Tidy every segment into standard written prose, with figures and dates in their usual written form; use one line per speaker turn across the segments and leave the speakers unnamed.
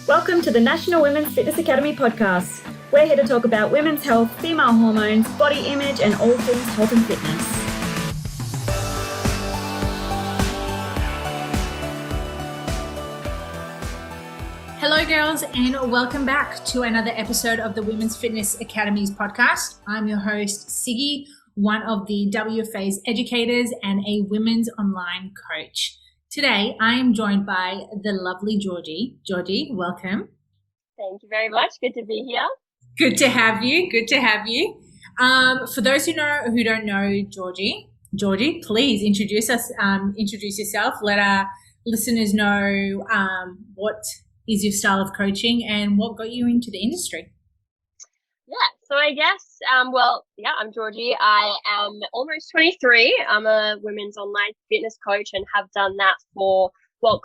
Welcome to the National Women's Fitness Academy podcast. We're here to talk about women's health, female hormones, body image, and all things health and fitness.
Hello girls, and welcome back to another episode of the Women's Fitness Academy's podcast. I'm your host, Siggy, one of the WFA's educators and a women's online coach. Today, I am joined by the lovely Georgie. Georgie, welcome.
Thank you very much. Good to be here.
Good to have you. For those who don't know Georgie, please introduce yourself. Let our listeners know what is your style of coaching and what got you into the industry.
So I guess, I'm Georgie. I am almost 23. I'm a women's online fitness coach and have done that for,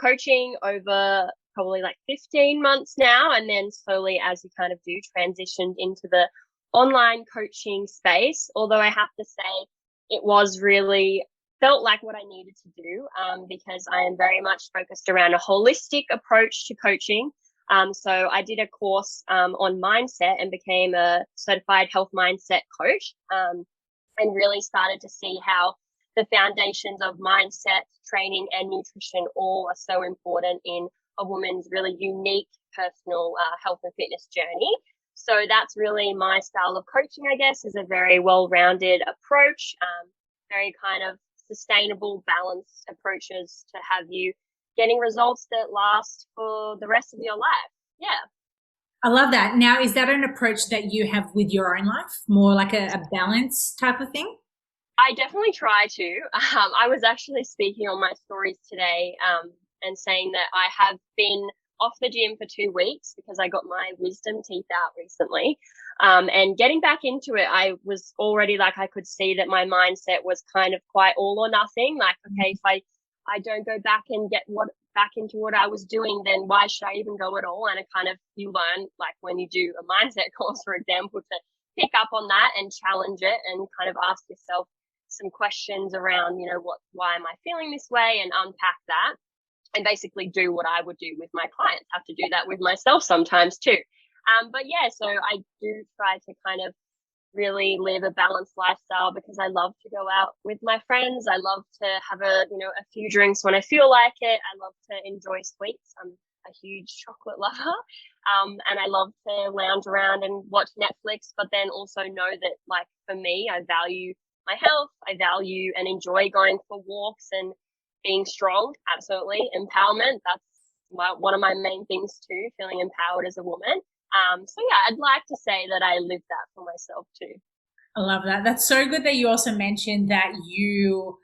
coaching over probably like 15 months now. And then slowly, as you kind of do, transitioned into the online coaching space. Although I have to say it was really felt like what I needed to do because I am very much focused around a holistic approach to coaching. So I did a course on mindset and became a certified health mindset coach and really started to see how the foundations of mindset, training and nutrition all are so important in a woman's really unique personal health and fitness journey. So that's really my style of coaching, I guess, is a very well-rounded approach, very kind of sustainable, balanced approaches to have you getting results that last for the rest of your life. Yeah.
I love that. Now, is that an approach that you have with your own life? More like a balance type of thing?
I definitely try to. I was actually speaking on my stories today and saying that I have been off the gym for 2 weeks because I got my wisdom teeth out recently. And getting back into it, I was already I could see that my mindset was kind of quite all or nothing. Like, okay, if I don't go back and get back into what I was doing, then why should I even go at all? And it kind of, you learn, like when you do a mindset course, for example, to pick up on that and challenge it and kind of ask yourself some questions around, why am I feeling this way, and unpack that and basically do what I would do with my clients. Have to do that with myself sometimes too. So I do try to kind of really live a balanced lifestyle because I love to go out with my friends. I love to have a few drinks when I feel like it. I love to enjoy sweets. I'm a huge chocolate lover. And I love to lounge around and watch Netflix, but then also know that for me, I value my health. I value and enjoy going for walks and being strong. Absolutely. Empowerment. That's one of my main things too, feeling empowered as a woman. I'd like to say that I live that for myself too.
I love that. That's so good that you also mentioned that you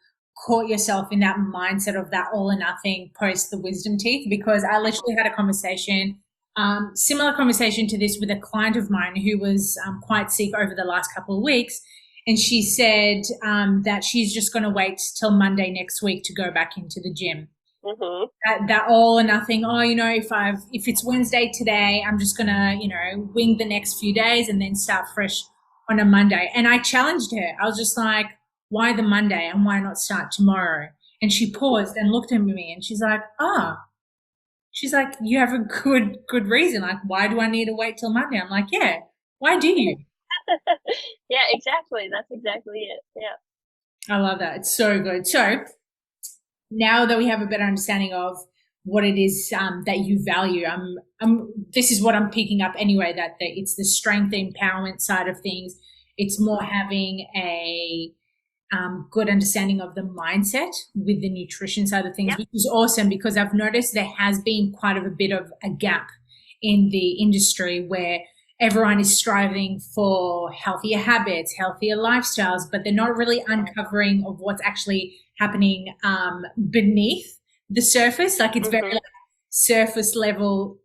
caught yourself in that mindset of that all or nothing post the wisdom teeth, because I literally had a conversation, similar conversation to this with a client of mine who was quite sick over the last couple of weeks. And she said that she's just going to wait till Monday next week to go back into the gym. Mm-hmm. That all or nothing. If it's Wednesday today, I'm just gonna wing the next few days and then start fresh on a Monday. And I challenged her. I was just like, why the Monday and why not start tomorrow? And she paused and looked at me and she's like, you have a good reason. Like, why do I need to wait till Monday? I'm like, yeah, why do you?
Yeah, exactly. That's exactly it. Yeah.
I love that. It's so good. So now that we have a better understanding of what it is that you value, this is what I'm picking up anyway, that it's the strength, the empowerment side of things. It's more having a good understanding of the mindset with the nutrition side of things, Which is awesome because I've noticed there has been quite a bit of a gap in the industry where everyone is striving for healthier habits, healthier lifestyles, but they're not really uncovering of what's actually happening beneath the surface. Like it's very surface level,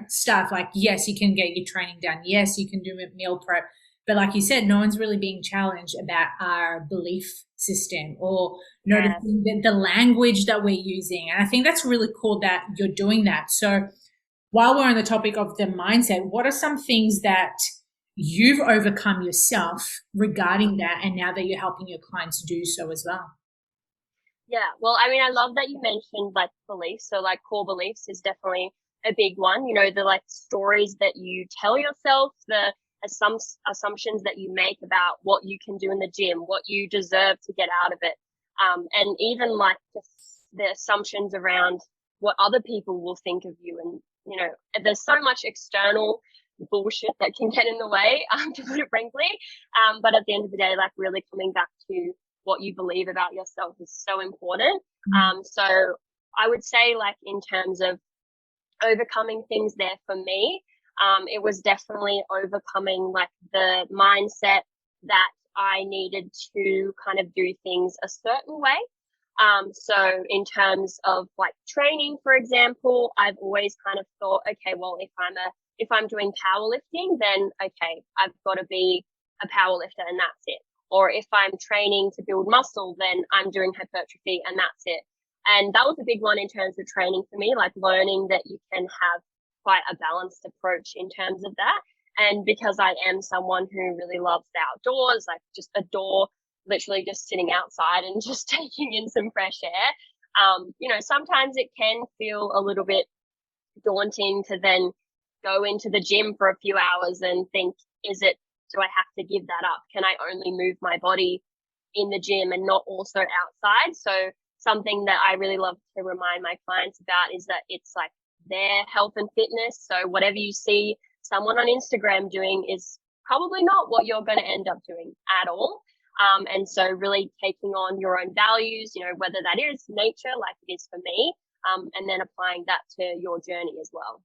stuff. Like, yes, you can get your training done. Yes, you can do meal prep. But like you said, no one's really being challenged about our belief system or noticing the language that we're using. And I think that's really cool that you're doing that. So while we're on the topic of the mindset, what are some things that you've overcome yourself regarding that, and now that you're helping your clients do so as well?
Yeah, well, I mean, I love that you mentioned beliefs. So core beliefs is definitely a big one. You know, the like stories that you tell yourself, the assumptions that you make about what you can do in the gym, what you deserve to get out of it. And even like the assumptions around what other people will think of you. And, you know, there's so much external bullshit that can get in the way, to put it frankly. But at the end of the day, like really coming back to what you believe about yourself is so important. So I would say like in terms of overcoming things there for me, it was definitely overcoming like the mindset that I needed to kind of do things a certain way. So in terms of like training, for example, I've always kind of thought, okay, well, if I'm doing powerlifting, then okay, I've got to be a powerlifter and that's it. Or if I'm training to build muscle, then I'm doing hypertrophy and that's it. And that was a big one in terms of training for me, like learning that you can have quite a balanced approach in terms of that. And because I am someone who really loves the outdoors, like just adore literally just sitting outside and just taking in some fresh air, you know, sometimes it can feel a little bit daunting to then go into the gym for a few hours and think, do I have to give that up? Can I only move my body in the gym and not also outside? So something that I really love to remind my clients about is that it's like their health and fitness. So whatever you see someone on Instagram doing is probably not what you're going to end up doing at all. And so really taking on your own values, you know, whether that is nature, like it is for me, and then applying that to your journey as well.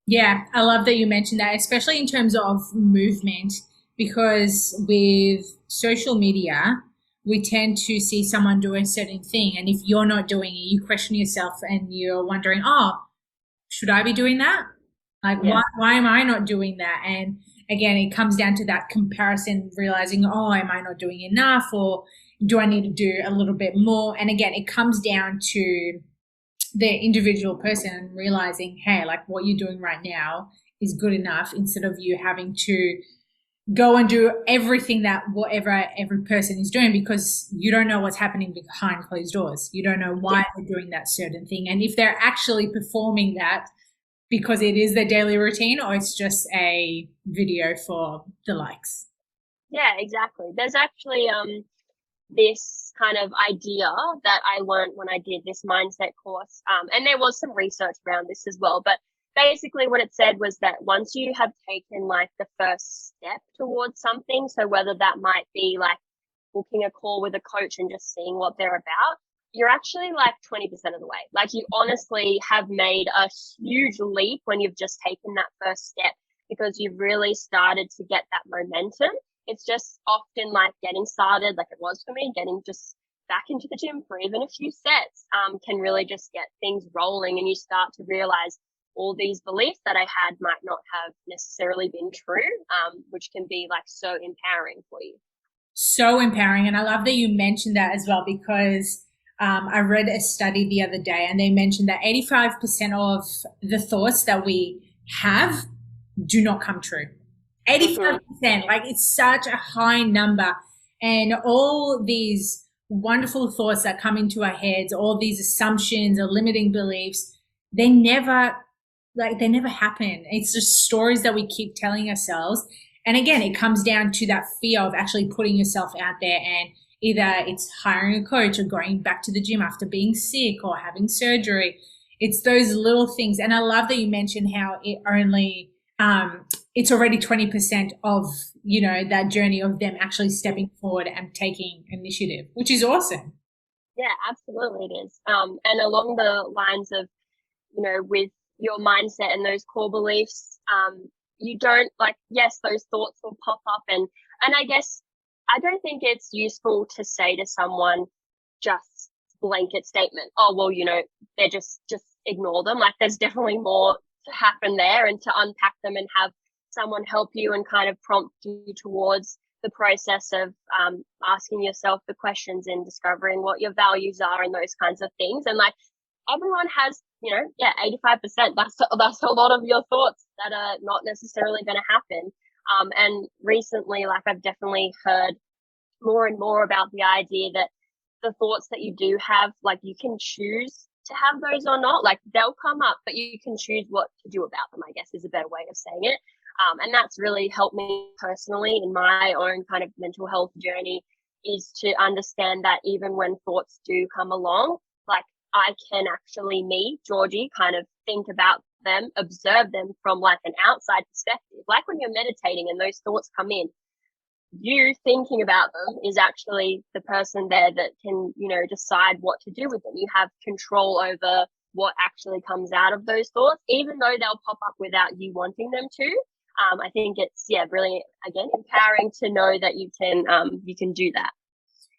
Yeah, I love that you mentioned that, especially in terms of movement, because with social media, we tend to see someone do a certain thing. And if you're not doing it, you question yourself and you're wondering, oh, should I be doing that? Like, why am I not doing that? And again, it comes down to that comparison, realizing, oh, am I not doing enough? Or do I need to do a little bit more? And again, it comes down to the individual person and realizing, hey, like what you're doing right now is good enough, instead of you having to go and do everything that whatever every person is doing, because you don't know what's happening behind closed doors. You don't know why they're doing that certain thing. And if they're actually performing that because it is their daily routine, or it's just a video for the likes.
Yeah, exactly. There's actually this kind of idea that I learned when I did this mindset course. And there was some research around this as well, but basically what it said was that once you have taken like the first step towards something, so whether that might be like booking a call with a coach and just seeing what they're about, you're actually like 20% of the way. Like you honestly have made a huge leap when you've just taken that first step, because you've really started to get that momentum. It's just often like getting started, like it was for me, getting just back into the gym for even a few sets, can really just get things rolling, and you start to realize all these beliefs that I had might not have necessarily been true, which can be like so empowering for you.
So empowering. And I love that you mentioned that as well, because I read a study the other day and they mentioned that 85% of the thoughts that we have do not come true. 85%, like it's such a high number. And all these wonderful thoughts that come into our heads, all these assumptions or limiting beliefs, they never happen. It's just stories that we keep telling ourselves. And again, it comes down to that fear of actually putting yourself out there, and either it's hiring a coach or going back to the gym after being sick or having surgery. It's those little things. And I love that you mentioned how it only, it's already 20% of, you know, that journey of them actually stepping forward and taking initiative, which is awesome.
Yeah, absolutely it is. And along the lines of, you know, with your mindset and those core beliefs, you don't like, yes, those thoughts will pop up. And I guess I don't think it's useful to say to someone just blanket statement, oh, well, you know, they're just ignore them. Like there's definitely more to happen there, and to unpack them and have someone help you and kind of prompt you towards the process of asking yourself the questions and discovering what your values are and those kinds of things. And like everyone has, you know, 85%. That's a lot of your thoughts that are not necessarily going to happen. And recently, like I've definitely heard more and more about the idea that the thoughts that you do have, like you can choose to have those or not. Like they'll come up, but you can choose what to do about them, I guess is a better way of saying it. And that's really helped me personally in my own kind of mental health journey, is to understand that even when thoughts do come along, like I can actually, me, Georgie, kind of think about them, observe them from like an outside perspective. Like when you're meditating and those thoughts come in, you thinking about them is actually the person there that can, decide what to do with them. You have control over what actually comes out of those thoughts, even though they'll pop up without you wanting them to. I think it's, really, again, empowering to know that you can do that.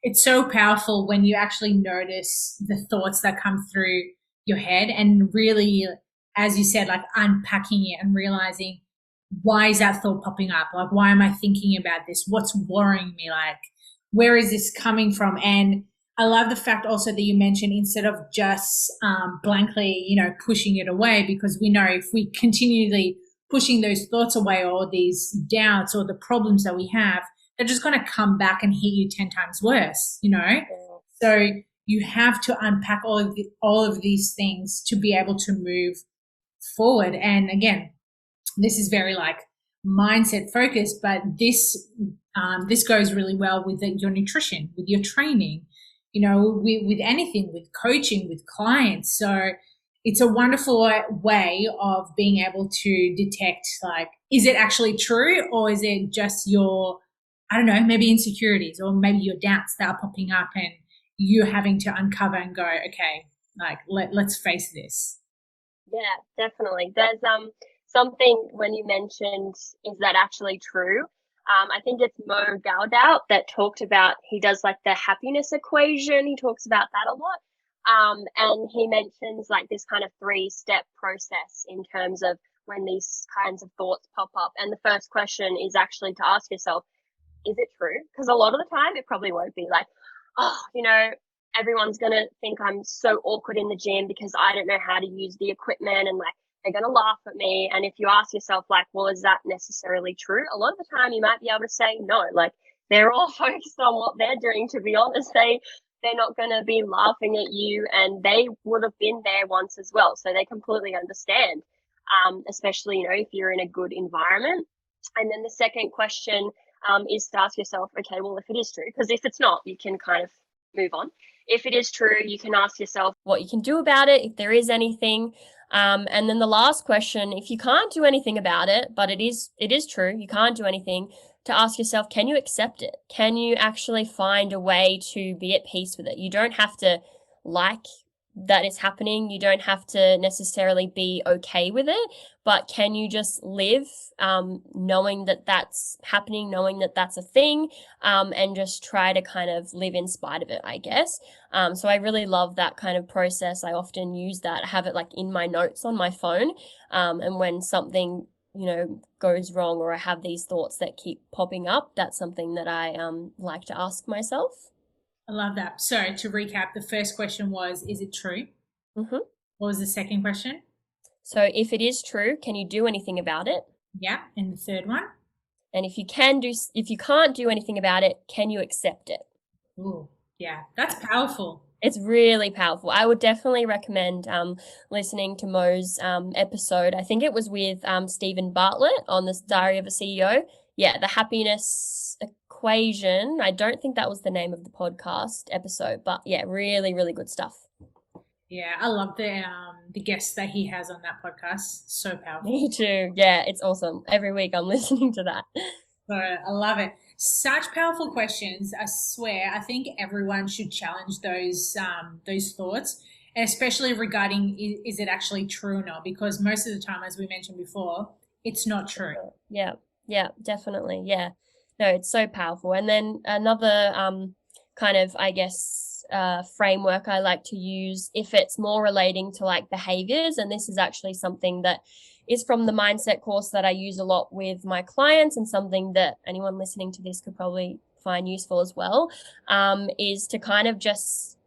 It's so powerful when you actually notice the thoughts that come through your head and really, as you said, like unpacking it and realizing, why is that thought popping up? Like, why am I thinking about this? What's worrying me? Like, where is this coming from? And I love the fact also that you mentioned, instead of just blankly, pushing it away, because we know if we continually pushing those thoughts away or these doubts or the problems that we have, they're just going to come back and hit you 10 times worse, So you have to unpack all of these things to be able to move forward. And again, this is very like mindset focused, but this goes really well with your nutrition, with your training, with anything, with coaching, with clients. So it's a wonderful way of being able to detect, like, is it actually true, or is it just your, I don't know, maybe insecurities or maybe your doubts that are popping up and you're having to uncover and go, okay, like let's face this.
Yeah, definitely. There's something when you mentioned, is that actually true? I think it's Mo Gaudout that talked about, he does like the happiness equation. He talks about that a lot. And he mentions like this kind of 3-step process in terms of when these kinds of thoughts pop up. And the first question is actually to ask yourself, is it true? Because a lot of the time it probably won't be like, oh, everyone's going to think I'm so awkward in the gym because I don't know how to use the equipment, and like they're going to laugh at me. And if you ask yourself like, well, is that necessarily true? A lot of the time you might be able to say no, like they're all focused on what they're doing. To be honest, they're not going to be laughing at you, and they would have been there once as well. So they completely understand, especially, if you're in a good environment. And then the second question is to ask yourself, okay, well, if it is true, because if it's not, you can kind of move on. If it is true, you can ask yourself what you can do about it, if there is anything. And then the last question, if you can't do anything about it, but it is true, you can't do anything, to ask yourself, can you accept it? Can you actually find a way to be at peace with it? You don't have to like that it's happening. You don't have to necessarily be okay with it, but can you just live knowing that that's happening, knowing that that's a thing, and just try to kind of live in spite of it, I guess. So I really love that kind of process. I often use that. I have it like in my notes on my phone. And when something, goes wrong, or I have these thoughts that keep popping up, that's something that I like to ask myself.
I love that. So to recap, the first question was, is it true?
Mm-hmm.
What was the second question?
So if it is true, can you do anything about it?
Yeah. And the third one?
And if you can't do anything about it, can you accept it?
Ooh, yeah, that's powerful.
It's really powerful. I would definitely recommend listening to Mo's episode. I think it was with Stephen Bartlett on the Diary of a CEO. Yeah, the happiness equation. I don't think that was the name of the podcast episode, but yeah, really, really good stuff.
Yeah, I love the guests that he has on that podcast. So powerful.
Me too. Yeah, it's awesome. Every week I'm listening to that.
So I love it. Such powerful questions. I swear, I think everyone should challenge those thoughts, and especially regarding is it actually true or not? Because most of the time, as we mentioned before, it's not true.
Yeah, definitely. Yeah, no, it's so powerful. And then another kind of, I guess, framework I like to use, if it's more relating to like behaviors, and this is actually something that is from the mindset course that I use a lot with my clients, and something that anyone listening to this could probably find useful as well, is to kind of just,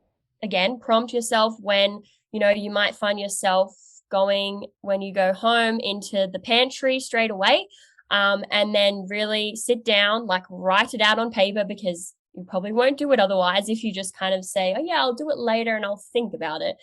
again, prompt yourself when, you might find yourself going, when you go home, into the pantry straight away, and then really sit down, like write it out on paper, because
you probably won't do it otherwise if you just kind of say, oh yeah, I'll do it later and I'll think about it.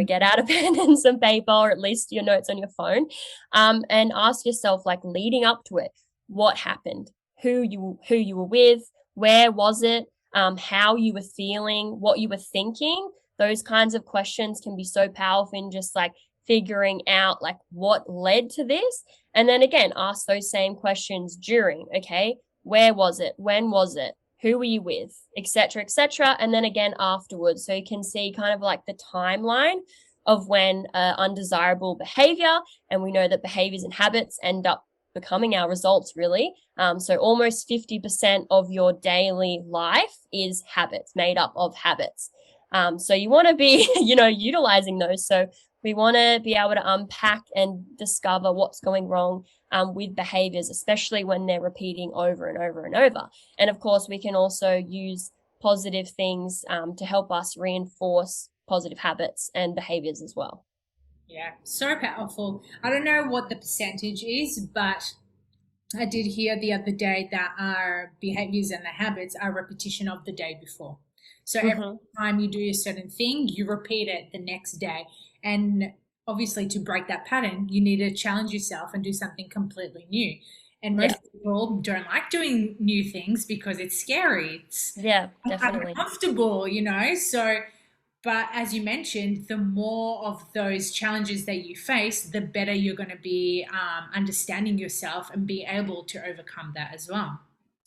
Get out a pen and some paper, or at least your notes on your phone, and ask yourself, like, leading up to it, what happened, who you were with, where was it, how you were feeling, what you were thinking. Those kinds of questions can be so powerful in just like figuring out like what led to this. And then again, ask those same questions during, okay, where was it, when was it, who were you with, etc., etc., and then again afterwards, so you can see kind of like the timeline of when undesirable behavior, and we know that behaviors and habits end up becoming our results, really. So almost 50% of your daily life is habits, made up of habits. So you want to be, utilizing those. So we want to be able to unpack and discover what's going wrong with behaviors, especially when they're repeating over and over and over. And of course, we can also use positive things to help us reinforce positive habits and behaviors as well.
Yeah, so powerful. I don't know what the percentage is, but I did hear the other day that our behaviors and the habits are repetition of the day before. So every time you do a certain thing, you repeat it the next day. And obviously, to break that pattern, you need to challenge yourself and do something completely new. And most people don't like doing new things because it's scary. It's
definitely
uncomfortable, So, but as you mentioned, the more of those challenges that you face, the better you're going to be understanding yourself and be able to overcome that as well.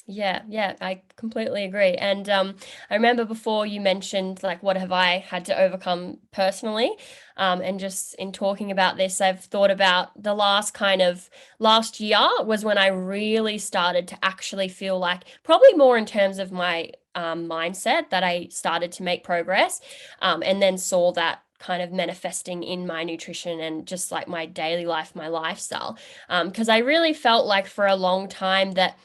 Yeah, I completely agree. And I remember before you mentioned, like, what have I had to overcome personally? And just in talking about this, I've thought about the last year was when I really started to actually feel like, probably more in terms of my mindset, that I started to make progress, and then saw that kind of manifesting in my nutrition and just like my daily life, my lifestyle. Because I really felt like for a long time that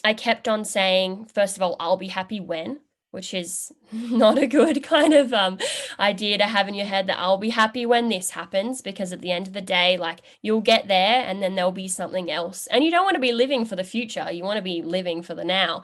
I kept on saying, first of all, I'll be happy when, which is not a good kind of idea to have in your head, that I'll be happy when this happens, because at the end of the day, like, you'll get there and then there'll be something else. And you don't want to be living for the future. You want to be living for the now,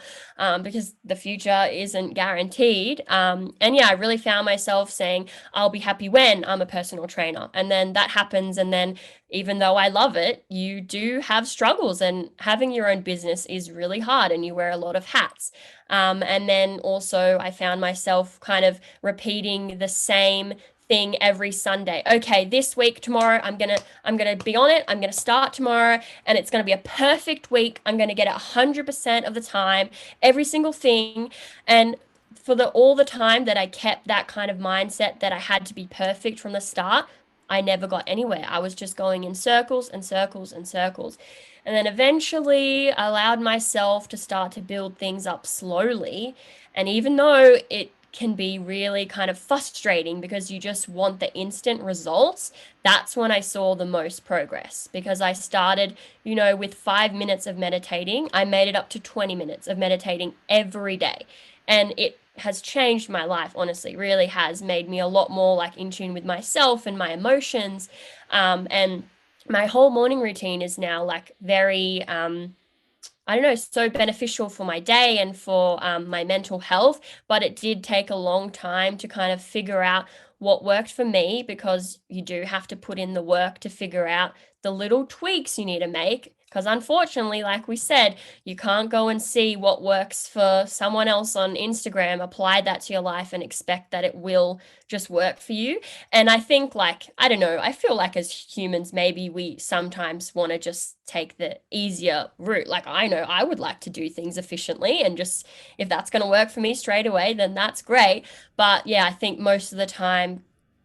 because the future isn't guaranteed. And yeah, I really found myself saying, I'll be happy when I'm a personal trainer. And then that happens. And then even though I love it, you do have struggles, and having your own business is really hard and you wear a lot of hats. And then also I found myself kind of repeating the same thing every Sunday. Okay, this week, tomorrow, I'm gonna be on it. I'm gonna start tomorrow, and it's gonna be a perfect week. I'm gonna get it 100% of the time, every single thing. And for all the time that I kept that kind of mindset that I had to be perfect from the start, I never got anywhere. I was just going in circles and circles and circles. And then eventually I allowed myself to start to build things up slowly. And even though it can be really kind of frustrating because you just want the instant results, that's when I saw the most progress, because I started, with 5 minutes of meditating. I made it up to 20 minutes of meditating every day. And it has changed my life, honestly, really has made me a lot more like in tune with myself and my emotions. And my whole morning routine is now like very, I don't know, so beneficial for my day and for my mental health. But it did take a long time to kind of figure out what worked for me, because you do have to put in the work to figure out the little tweaks you need to make. Because unfortunately, like we said, you can't go and see what works for someone else on Instagram, apply that to your life, and expect that it will just work for you. And I think, like, I don't know, I feel like as humans, maybe we sometimes want to just take the easier route. Like, I know I would like to do things efficiently, and just, if that's going to work for me straight away, then that's great. But yeah, I think most of the time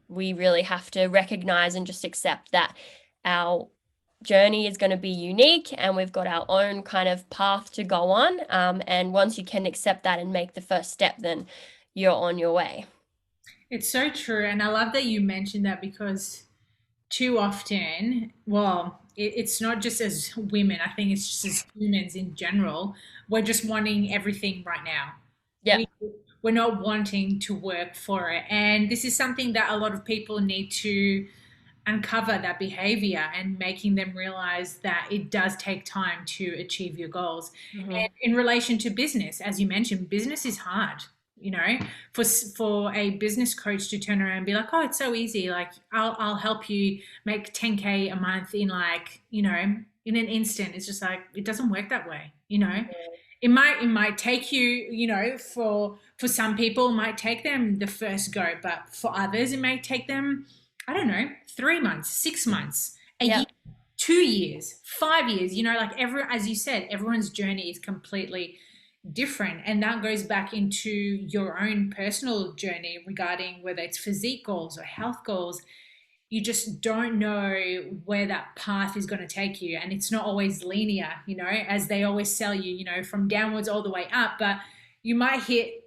we really have to recognize and just accept that our journey is going to be unique, and we've got our own kind of path to go on. And once you can accept that and make the first step, then you're on your way.
It's so true. And I love that you mentioned that, because too often, well, it's not just as women, I think it's just as humans in general, we're just wanting everything right now.
Yeah.
We're not wanting to work for it. And this is something that a lot of people need to uncover that behavior and making them realize that it does take time to achieve your goals. And in relation to business, as you mentioned, business is hard. For a business coach to turn around and be like, oh, it's so easy, like I'll help you make 10K a month in like, in an instant. It's just like, it doesn't work that way. It might take you, for some people it might take them the first go, but for others it may take them, I don't know, 3 months, 6 months, a year, 2 years, 5 years. Like as you said, everyone's journey is completely different, and that goes back into your own personal journey regarding whether it's physique goals or health goals. You just don't know where that path is going to take you, and it's not always linear, as they always sell you, from downwards all the way up. But you might hit,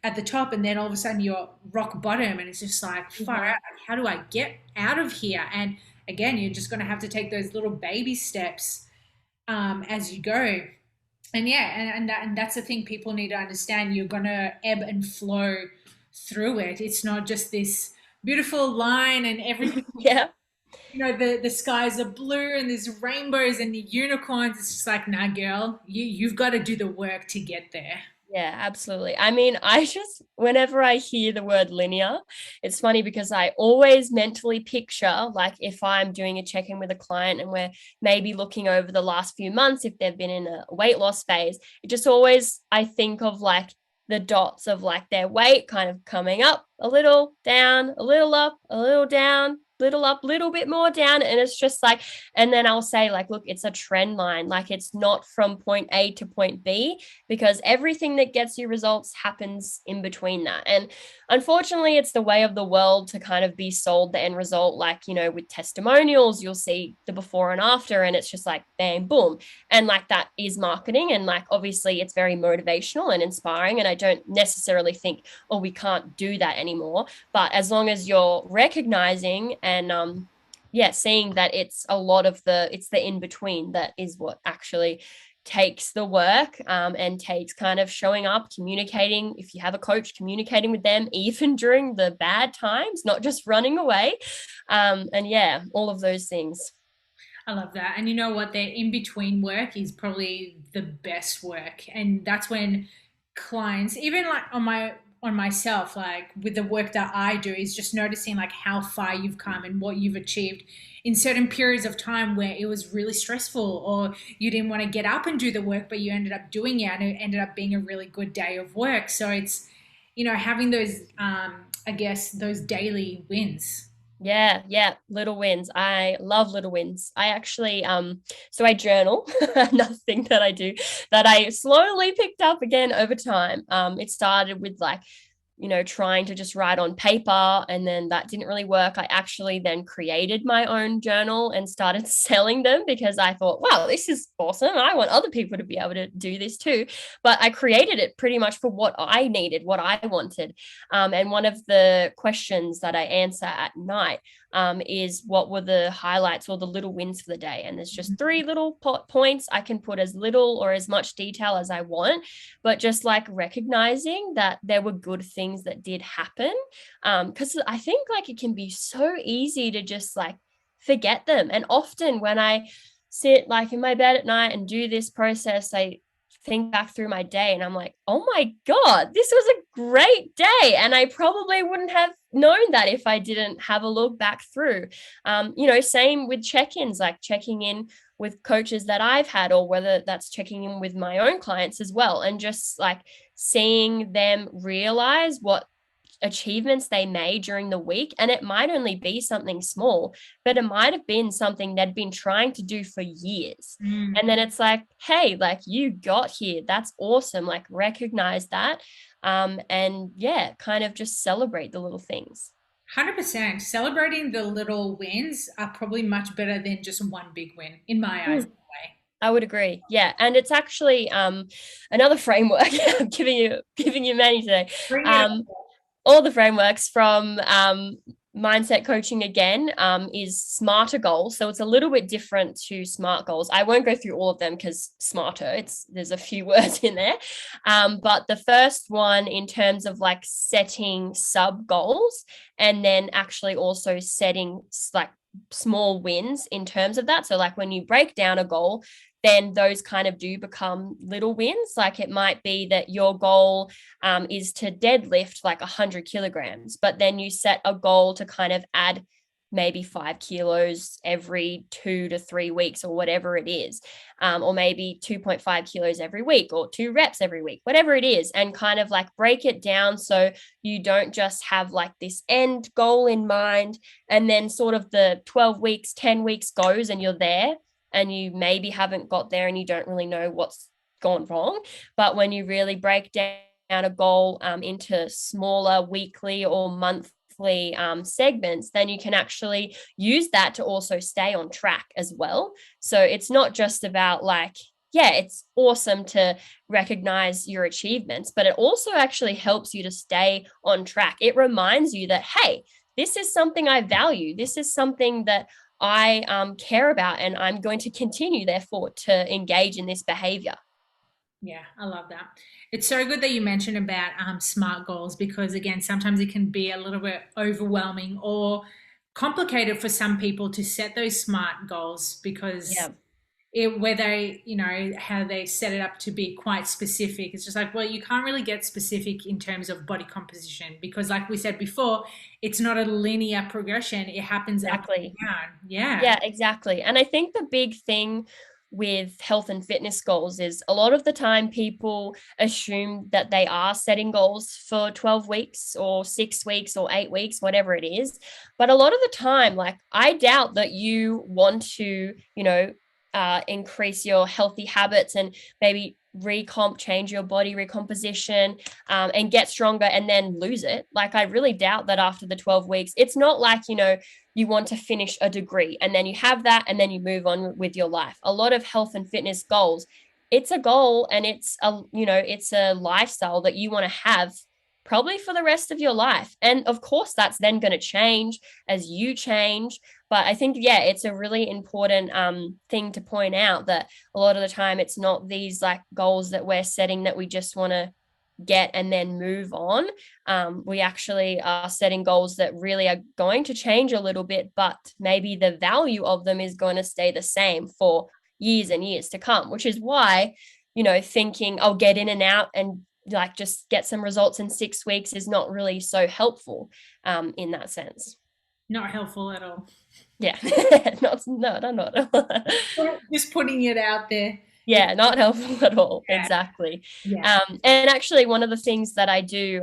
at the top, and then all of a sudden you're rock bottom, and it's just like, far out, how do I get out of here? And again, you're just going to have to take those little baby steps as you go. And and that's the thing people need to understand. You're going to ebb and flow through it. It's not just this beautiful line and everything. The skies are blue and there's rainbows and the unicorns. It's just like, nah, girl, you've got to do the work to get there.
Yeah, absolutely. I mean, whenever I hear the word linear, it's funny because I always mentally picture, like, if I'm doing a check-in with a client and we're maybe looking over the last few months, if they've been in a weight loss phase, it just always, I think of like the dots of like their weight kind of coming up a little, down, a little up, a little down, little up, little bit more down. And it's just like, and then I'll say like, look, it's a trend line. Like, it's not from point A to point B, because everything that gets you results happens in between that. And unfortunately, it's the way of the world to kind of be sold the end result. Like, with testimonials, you'll see the before and after, and it's just like, bang, boom. And like, that is marketing. And like, obviously it's very motivational and inspiring. And I don't necessarily think, oh, we can't do that anymore. But as long as you're recognizing and seeing that it's a lot of it's the in between that is what actually takes the work, and takes kind of showing up, communicating, if you have a coach, communicating with them even during the bad times, not just running away, all of those things.
I love that. And you know what? The in-between work is probably the best work. And that's when clients, even like on myself, like with the work that I do, is just noticing like how far you've come and what you've achieved in certain periods of time where it was really stressful, or you didn't want to get up and do the work, but you ended up doing it and it ended up being a really good day of work. So it's, having those, I guess, those daily wins.
Yeah, little wins. I love little wins. I actually, so I journal, another thing that I do that I slowly picked up again over time. It started with like, trying to just write on paper, and then that didn't really work. I actually then created my own journal and started selling them because I thought, wow, this is awesome. I want other people to be able to do this too. But I created it pretty much for what I needed, what I wanted. And one of the questions that I answer at night is, what were the highlights or the little wins for the day? And there's just 3 little points. I can put as little or as much detail as I want, but just like recognizing that there were good things that did happen. Because I think like it can be so easy to just like forget them. And often when I sit like in my bed at night and do this process, I think back through my day and I'm like, oh my God, this was a great day. And I probably wouldn't have known that if I didn't have a look back through. Same with check-ins, like checking in with coaches that I've had, or whether that's checking in with my own clients as well. And just like seeing them realize what achievements they made during the week. And it might only be something small, but it might have been something they'd been trying to do for years. And then it's like, hey, like, you got here. That's awesome. Like, recognize that. And kind of just celebrate the little things.
100%. Celebrating the little wins are probably much better than just one big win, in my eyes.
I would agree. Yeah. And it's actually another framework. I'm giving you many today. All the frameworks from mindset coaching again is smarter goals. So it's a little bit different to SMART goals. I won't go through all of them because smarter, there's a few words in there. But the first one in terms of like setting sub goals and then actually also setting like small wins in terms of that. So like when you break down a goal, then those kind of do become little wins. Like it might be that your goal is to deadlift like 100 kilograms, but then you set a goal to kind of add maybe 5 kilos every 2 to 3 weeks or whatever it is, or maybe 2.5 kilos every week or 2 reps every week, whatever it is, and kind of like break it down so you don't just have like this end goal in mind and then sort of the 12 weeks, 10 weeks goes and you're there and you maybe haven't got there and you don't really know what's gone wrong. But when you really break down a goal into smaller weekly or monthly segments, then you can actually use that to also stay on track as well. So it's not just about like, yeah, it's awesome to recognize your achievements, but it also actually helps you to stay on track. It reminds you that, hey, this is something I value. This is something that I care about, and I'm going to continue, therefore, to engage in this behavior.
Yeah, I love that. It's so good that you mentioned about SMART goals because, again, sometimes it can be a little bit overwhelming or complicated for some people to set those SMART goals because
Yeah.
where they, how they set it up to be quite specific. It's just like, well, you can't really get specific in terms of body composition because, like we said before, it's not a linear progression. It happens up and
Exactly.
down. Yeah.
Yeah, exactly. And I think the big thing with health and fitness goals is a lot of the time people assume that they are setting goals for 12 weeks or 6 weeks or 8 weeks, whatever it is. But a lot of the time, like I doubt that you want to, increase your healthy habits and maybe change your body recomposition, and get stronger and then lose it. Like I really doubt that after the 12 weeks, it's not like, you want to finish a degree and then you have that and then you move on with your life. A lot of health and fitness goals, it's a goal and it's a lifestyle that you want to have probably for the rest of your life. And of course, that's then going to change as you change. But I think, yeah, it's a really important thing to point out that a lot of the time it's not these like goals that we're setting that we just want to get and then move on. We actually are setting goals that really are going to change a little bit, but maybe the value of them is going to stay the same for years and years to come, which is why, thinking I'll get in and out and like just get some results in 6 weeks is not really so helpful in that sense.
Not helpful at all.
Yeah. not.
Just putting it out there.
Yeah, not helpful at all.
Yeah.
Exactly.
Yeah.
And actually one of the things that I do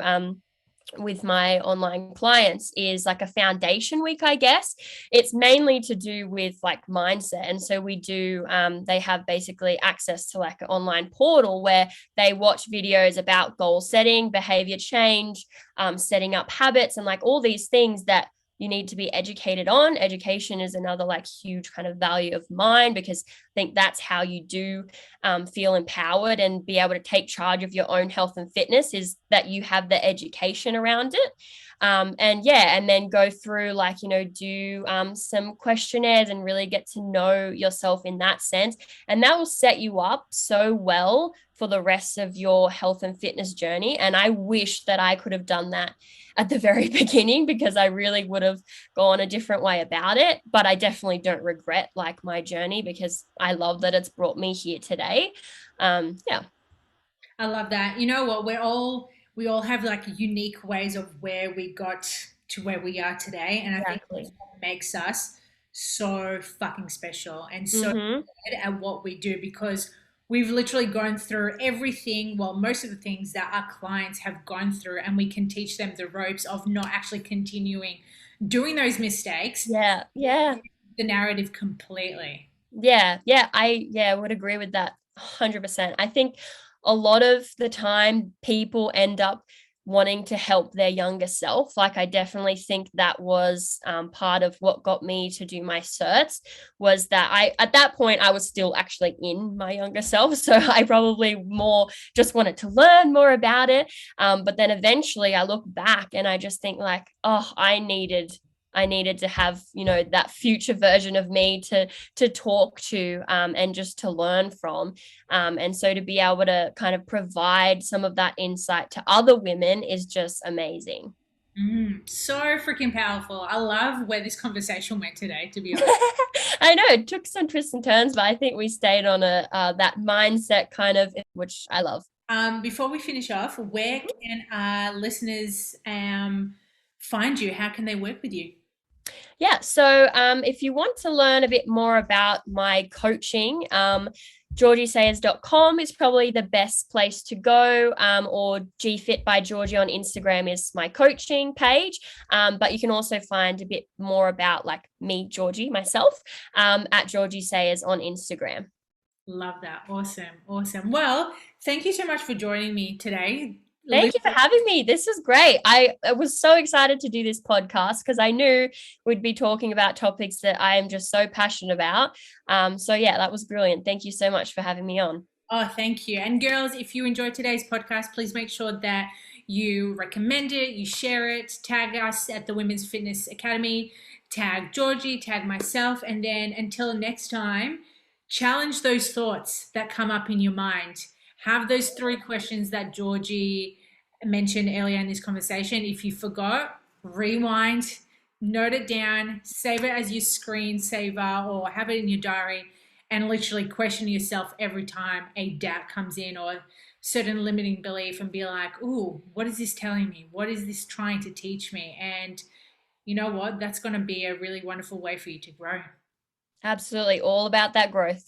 with my online clients is like a foundation week, I guess. It's mainly to do with like mindset. And so we do, they have basically access to like an online portal where they watch videos about goal setting, behavior change, setting up habits, and like all these things that you need to be educated on. Education is another like huge kind of value of mine because I think that's how you do feel empowered and be able to take charge of your own health and fitness, is that you have the education around it. And then go through like, do some questionnaires and really get to know yourself in that sense. And that will set you up so well for the rest of your health and fitness journey. And I wish that I could have done that at the very beginning because I really would have gone a different way about it. But I definitely don't regret like my journey because I love that it's brought me here today. Yeah.
I love that. You know what? We all have like unique ways of where we got to where we are today. And I think that's what makes us so fucking special and so good at what we do because we've literally gone through everything, well, most of the things that our clients have gone through, and we can teach them the ropes of not actually continuing doing those mistakes.
Yeah.
The narrative completely.
Yeah. I would agree with that 100%. I think a lot of the time people end up wanting to help their younger self. Like I definitely think that was part of what got me to do my certs, was that at that point I was still actually in my younger self. So I probably more just wanted to learn more about it. But then eventually I look back and I just think like, oh, I needed I needed to have, you know, that future version of me to talk to, and just to learn from. And so to be able to kind of provide some of that insight to other women is just amazing.
So freaking powerful. I love where this conversation went today, to be honest.
I know it took some twists and turns, but I think we stayed on a that mindset kind of, which I love.
Before we finish off, where can our listeners find you? How can they work with you?
Yeah, so if you want to learn a bit more about my coaching, georgiesayers.com is probably the best place to go, or GFit by Georgie on Instagram is my coaching page. But you can also find a bit more about like me, Georgie, myself, at Georgie Sayers on Instagram.
Love that. Awesome. Awesome. Well, thank you so much for joining me today.
Thank you for having me. This is great. I was so excited to do this podcast because I knew we'd be talking about topics that I am just so passionate about. So yeah, that was brilliant. Thank you so much for having me on.
Oh, thank you. And girls, if you enjoyed today's podcast, please make sure that you recommend it, you share it, tag us at the Women's Fitness Academy, tag Georgie, tag myself, and then until next time, challenge those thoughts that come up in your mind. Have those 3 questions that Georgie mentioned earlier in this conversation. If you forgot, rewind, note it down, save it as your screensaver or have it in your diary, and literally question yourself every time a doubt comes in or certain limiting belief, and be like, ooh, what is this telling me? What is this trying to teach me? And you know what? That's going to be a really wonderful way for you to grow.
Absolutely. All about that growth.